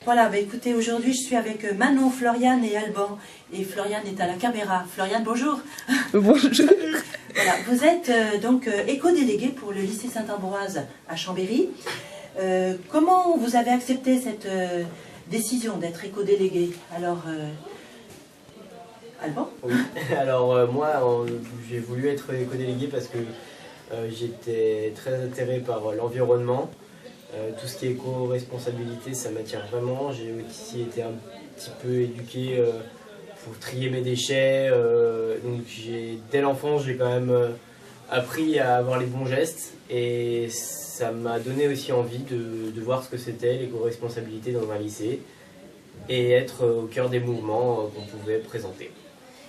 Voilà, bah écoutez, aujourd'hui je suis avec Manon, Floriane et Alban. Et Floriane est à la caméra. Floriane, bonjour. Bonjour. Voilà, vous êtes donc éco-déléguée pour le lycée Saint-Ambroise à Chambéry. Comment vous avez accepté cette décision d'être éco-déléguée? Alors, Alban? Oui, alors moi j'ai voulu être éco-délégué parce que j'étais très attiré par l'environnement. Tout ce qui est éco-responsabilité, ça m'attire vraiment. J'ai aussi été un petit peu éduqué pour trier mes déchets. Donc dès l'enfance, j'ai quand même appris à avoir les bons gestes. Et ça m'a donné aussi envie de voir ce que c'était l'éco-responsabilité dans un lycée et être au cœur des mouvements qu'on pouvait présenter.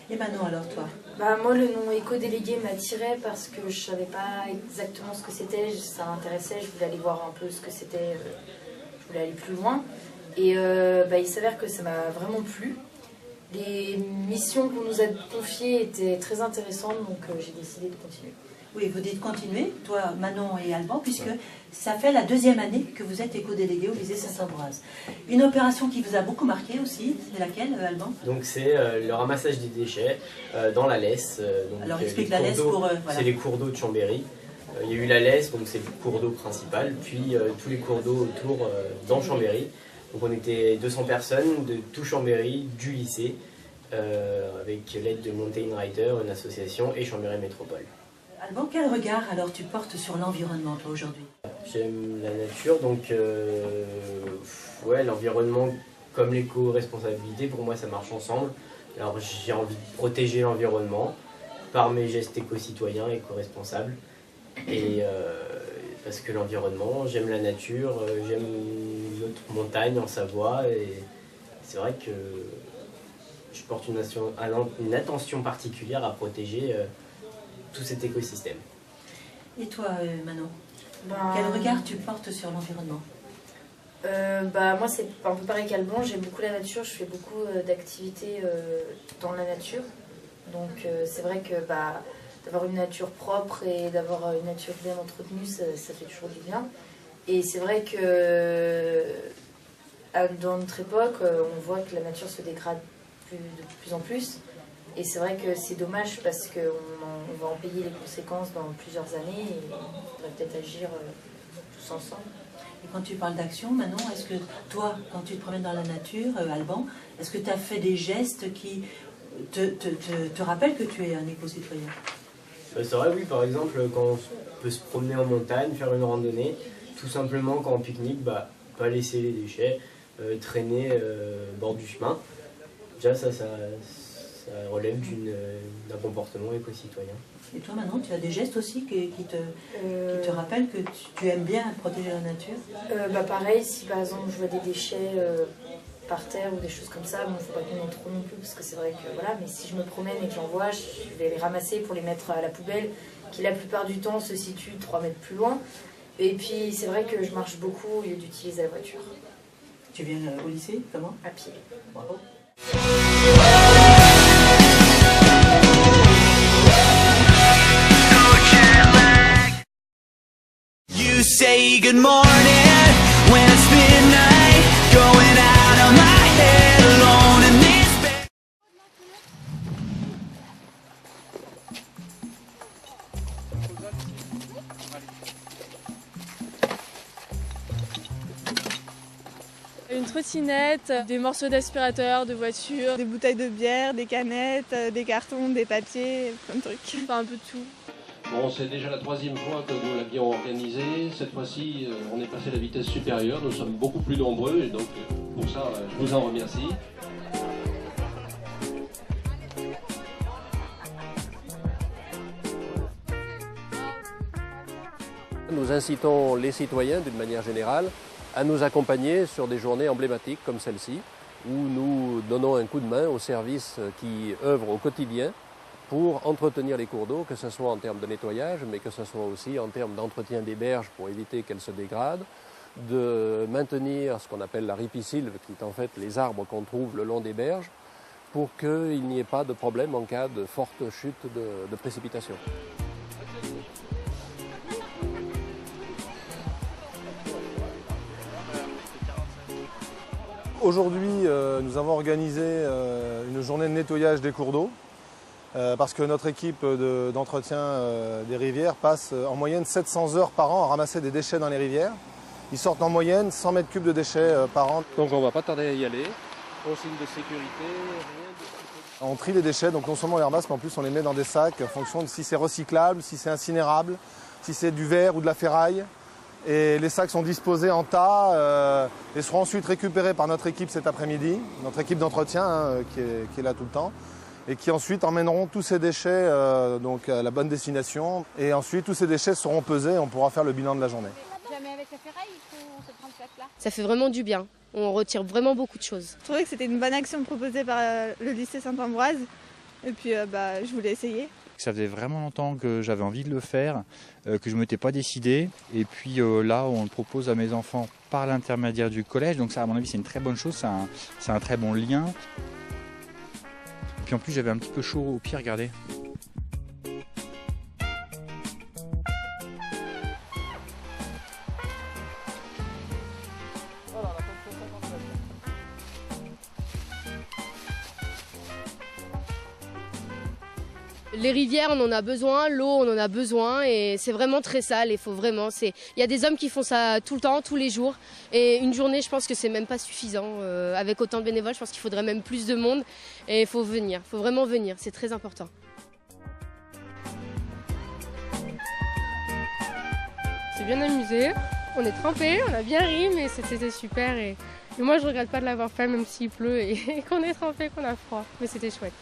Et Manon, alors toi? Moi, le nom éco-délégué m'attirait parce que je savais pas exactement ce que c'était, ça m'intéressait, je voulais aller voir un peu ce que c'était, je voulais aller plus loin. Et il s'avère que ça m'a vraiment plu. Les missions qu'on nous a confiées étaient très intéressantes, donc j'ai décidé de continuer. Oui, vous dites continuer, toi, Manon et Alban, puisque ça fait la 2e année que vous êtes éco-délégué au lycée Saint-Ambroise. Une opération qui vous a beaucoup marqué aussi, c'est laquelle, Alban? Donc c'est le ramassage des déchets dans la Lesse. Alors explique la Lesse pour... voilà. C'est les cours d'eau de Chambéry. Il y a eu la Lesse, donc c'est le cours d'eau principal, puis tous les cours d'eau autour dans Chambéry. Donc on était 200 personnes de tout Chambéry, du lycée, avec l'aide de Mountain Rider, une association, et Chambéry Métropole. Alban, quel regard alors tu portes sur l'environnement toi aujourd'hui? J'aime la nature, donc ouais, l'environnement comme l'éco-responsabilité, pour moi ça marche ensemble. Alors j'ai envie de protéger l'environnement par mes gestes éco-citoyens, éco-responsables. Et parce que l'environnement, j'aime la nature, j'aime notre montagne en Savoie, et c'est vrai que je porte une attention particulière à protéger tout cet écosystème. Et toi, Manon, quel regard tu portes sur l'environnement? Moi, c'est un peu pareil qu'Alban, j'aime beaucoup la nature, je fais beaucoup d'activités dans la nature. Donc c'est vrai que d'avoir une nature propre et d'avoir une nature bien entretenue, ça fait toujours du bien. Et c'est vrai que dans notre époque, on voit que la nature se dégrade de plus en plus. Et c'est vrai que c'est dommage parce qu'on va en payer les conséquences dans plusieurs années et on devrait peut-être agir tous ensemble. Et quand tu parles d'action, Manon, est-ce que toi, quand tu te promènes dans la nature, Alban, est-ce que tu as fait des gestes qui te rappellent que tu es un éco-citoyen? C'est vrai, oui, par exemple, quand on peut se promener en montagne, faire une randonnée, tout simplement quand on pique-nique, pas laisser les déchets traîner au bord du chemin. Déjà, ça relève d'un comportement éco-citoyen. Et toi, Manon, tu as des gestes aussi qui te rappellent que tu aimes bien protéger la nature? Pareil, si par exemple je vois des déchets par terre ou des choses comme ça, il ne faut pas qu'on en ait trop non plus, parce que c'est vrai que voilà, mais si je me promène et que j'en vois, je vais les ramasser pour les mettre à la poubelle, qui la plupart du temps se situe 3 mètres plus loin. Et puis c'est vrai que je marche beaucoup au lieu d'utiliser la voiture. Tu viens au lycée, comment? À pied. Bravo. You say good morning when it's midnight, going out of my head alone in this bed. Une trottinette, des morceaux d'aspirateur, de voiture, des bouteilles de bière, des canettes, des cartons, des papiers, plein de trucs. Enfin un peu de tout. Bon, c'est déjà la 3e fois que nous l'avions organisé. Cette fois-ci, on est passé à la vitesse supérieure. Nous sommes beaucoup plus nombreux et donc pour ça, je vous en remercie. Nous incitons les citoyens, d'une manière générale, à nous accompagner sur des journées emblématiques comme celle-ci, où nous donnons un coup de main aux services qui œuvrent au quotidien pour entretenir les cours d'eau, que ce soit en termes de nettoyage, mais que ce soit aussi en termes d'entretien des berges pour éviter qu'elles se dégradent, de maintenir ce qu'on appelle la ripisylve, qui est en fait les arbres qu'on trouve le long des berges, pour qu'il n'y ait pas de problème en cas de forte chute de précipitations. Aujourd'hui, nous avons organisé une journée de nettoyage des cours d'eau parce que notre équipe d'entretien des rivières passe en moyenne 700 heures par an à ramasser des déchets dans les rivières. Ils sortent en moyenne 100 mètres cubes de déchets par an. Donc on ne va pas tarder à y aller. Consigne de sécurité, rien de... On trie les déchets, donc non seulement on les ramasse, mais en plus on les met dans des sacs en fonction de si c'est recyclable, si c'est incinérable, si c'est du verre ou de la ferraille. Et les sacs sont disposés en tas et seront ensuite récupérés par notre équipe cet après-midi, notre équipe d'entretien qui est là tout le temps, et qui ensuite emmèneront tous ces déchets donc à la bonne destination. Et ensuite tous ces déchets seront pesés et on pourra faire le bilan de la journée. Jamais avec la ferraille, il faut se prendre cette là. Ça fait vraiment du bien. On retire vraiment beaucoup de choses. Je trouvais que c'était une bonne action proposée par le lycée Saint-Ambroise. Et puis je voulais essayer. Ça faisait vraiment longtemps que j'avais envie de le faire, que je ne m'étais pas décidé. Et puis là, on le propose à mes enfants par l'intermédiaire du collège. Donc ça, à mon avis, c'est une très bonne chose, c'est un très bon lien. Puis en plus, j'avais un petit peu chaud aux pieds, regardez. Les rivières, on en a besoin, l'eau, on en a besoin et c'est vraiment très sale. Il faut vraiment, il y a des hommes qui font ça tout le temps, tous les jours. Et une journée, je pense que c'est même pas suffisant. Avec autant de bénévoles, je pense qu'il faudrait même plus de monde. Et il faut venir, il faut vraiment venir, c'est très important. C'est bien amusé, on est trempés, on a bien ri, mais c'était super. Et moi, je regrette pas de l'avoir fait, même s'il pleut et qu'on est trempé, qu'on a froid. Mais c'était chouette.